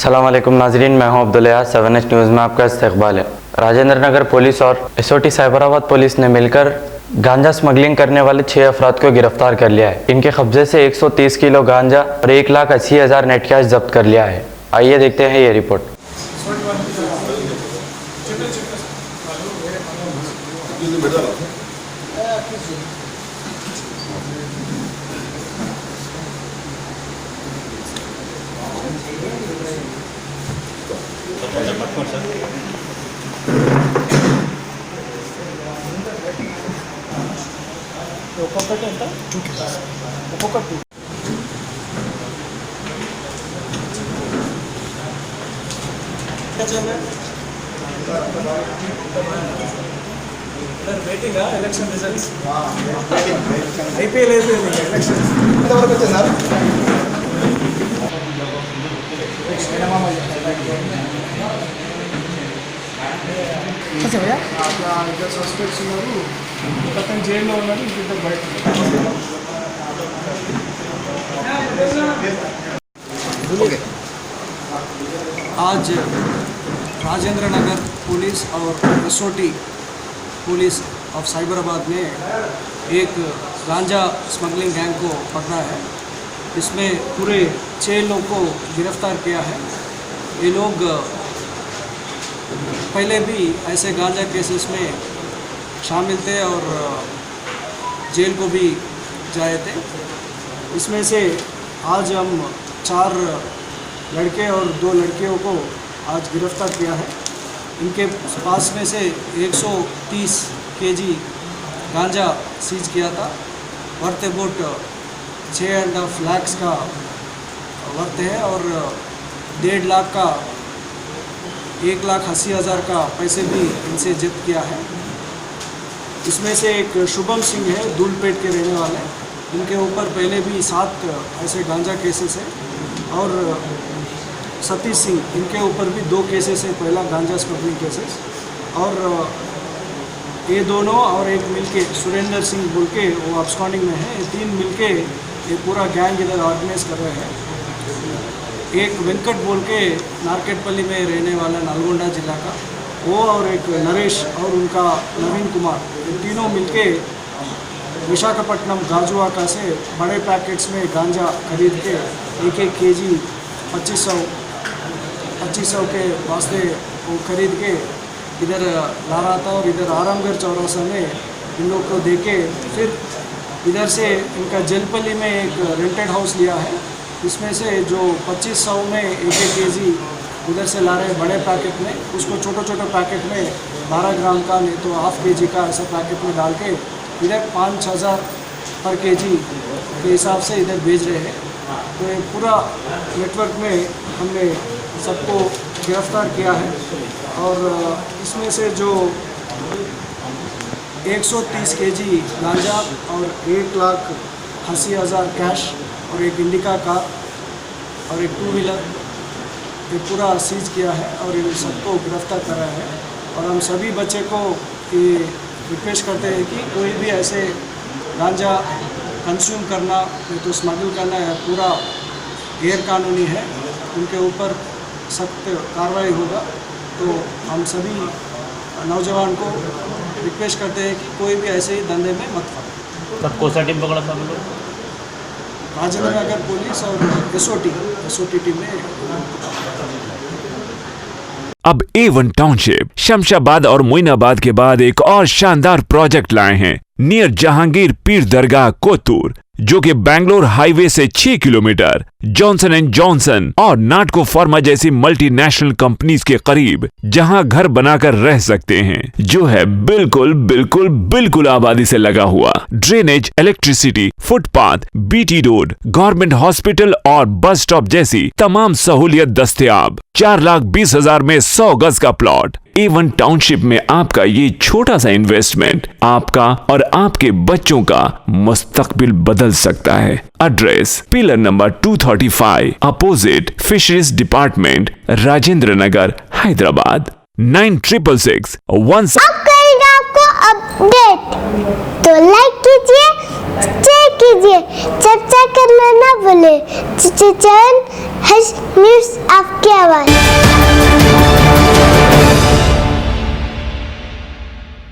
अस्सलाम वालेकुम नाजरीन, मैं हूं अब्दुल यास। 7H न्यूज़ में आपका इस्तकबाल है। राजेंद्र नगर पुलिस और एसओटी साइबराबाद पुलिस ने मिलकर गांजा स्मगलिंग करने वाले 6 अफराद को गिरफ्तार कर लिया है। इनके कब्जे से 130 किलो गांजा और 1,80,000 नेट कैश जब्त कर लिया है। आइए देखते हैं ये report. Waiting election results IPL అయిపోయింది ఎలక్షన్ ఎంతవరకు వచ్చింది సార్ ఇద్దరు సస్పెక్ట్స్ ఉన్నారు, ఒకతను జైల్లో ఉన్నారు, ఇంకిద్దరు బయట उన్నారు। आज राजेंद्र नगर पुलिस और एसओटी पुलिस ऑफ साइबराबाद ने एक गांजा स्मगलिंग गैंग को पकड़ा है। इसमें पूरे 6 लोग को गिरफ्तार किया है। ये लोग पहले भी ऐसे गांजा केसेस में शामिल थे और जेल को भी जाए थे। इसमें से आज हम 4 लड़के और 2 लड़कियों को आज गिरफ्तार किया है। इनके पास में से 130 केजी गांजा सीज किया था। वर्थ अबाउट 6.5 लाख का वर्थ है और 1.5 लाख का 1,80,000 का पैसे भी इनसे जब्त किया है। इसमें से एक शुभम सिंह है, धूलपेट के रहने वाले। इनके ऊपर पहले भी 7 ऐसे गांजा केसेस है और सतीश सिंह, इनके ऊपर भी 2 केसेस है, पहला गांजा स्मगलिंग केसेस। और ये दोनों और एक मिलके सुरेंद्र सिंह बोल के वो अब्सकॉन्डिंग में है। ये 3 मिलके ये पूरा गैंग इधर ऑर्गेनाइज कर रहे हैं। एक वेंकट बोल के नारकेटपल्ली में रहने वाला नलगोंडा जिला का वो, और एक नरेश और उनका नवीन कुमार, ये तीनों मिलके विशाखापट्टनम गाजुवाका से बड़े पैकेट्स में गांजा खरीद के 1-1 केजी 2500 के वास्ते वो खरीद के इधर ला रहा था और इधर आरामगढ़ चौरासा में इन लोग को दे के फिर इधर से इनका जलपल्ली में एक रेंटेड हाउस लिया है। इसमें से जो 2500 में 1-1 केजी उधर से ला रहे बड़े पैकेट में, उसको छोटे पैकेट में 12 ग्राम का नहीं तो ½ केजी का ऐसा पैकेट में डाल के इधर 5,000 पर केजी के हिसाब से इधर भेज रहे हैं। तो ये पूरा नेटवर्क में हमने सबको गिरफ्तार किया है और इसमें से जो 130 केजी गांजा और 1,80,000 कैश और एक इंडिका कार और एक 2 व्हीलर ये पूरा सीज किया है और इन सबको गिरफ्तार कर रहे हैं। और हम सभी बच्चे को ये रिक्वेस्ट करते हैं कि कोई भी ऐसे गांजा कंज्यूम करना नहीं तो स्मगल करना है पूरा गैर कानूनी है, उनके ऊपर सख्त कार्रवाई होगा। तो हम सभी नौजवान को रिक्वेस्ट करते हैं कि कोई भी ऐसे ही धंधे में मत पड़े। तब कौन सा टीम पकड़ा था हम लोग? राजेंद्र नगर पुलिस और एसओटी टीम ने। अब A1 टाउनशिप शमशाबाद और मोइनाबाद के बाद एक और शानदार प्रोजेक्ट लाए हैं नियर जहांगीर पीर दरगाह कोतूर, जो कि बैंगलोर हाईवे से 6 किलोमीटर जॉनसन एंड जॉनसन और नाटको फार्मा जैसी मल्टीनेशनल कंपनीज के करीब, जहां घर बनाकर रह सकते हैं, जो है बिल्कुल आबादी से लगा हुआ। Drainage, electricity, footpath, BT road, government hospital और बस स्टॉप जैसी तमाम सहूलियत दस्तयाब। 4,20,000 में 100 गज का प्लॉट। A1 टाउनशिप में आपका ये छोटा सा इन्वेस्टमेंट आपका और आपके बच्चों का मुस्तकबिल बदल सकता है। Address pillar number 235 opposite fisheries department, Rajendra Nagar, Hyderabad. 9666 अब करेंगे आपको अपडेट, तो लाइक कीजिए, शेयर कीजिए, चर्चा करना ना भूले। चैनल हज न्यूज़ आपकी आवाज़।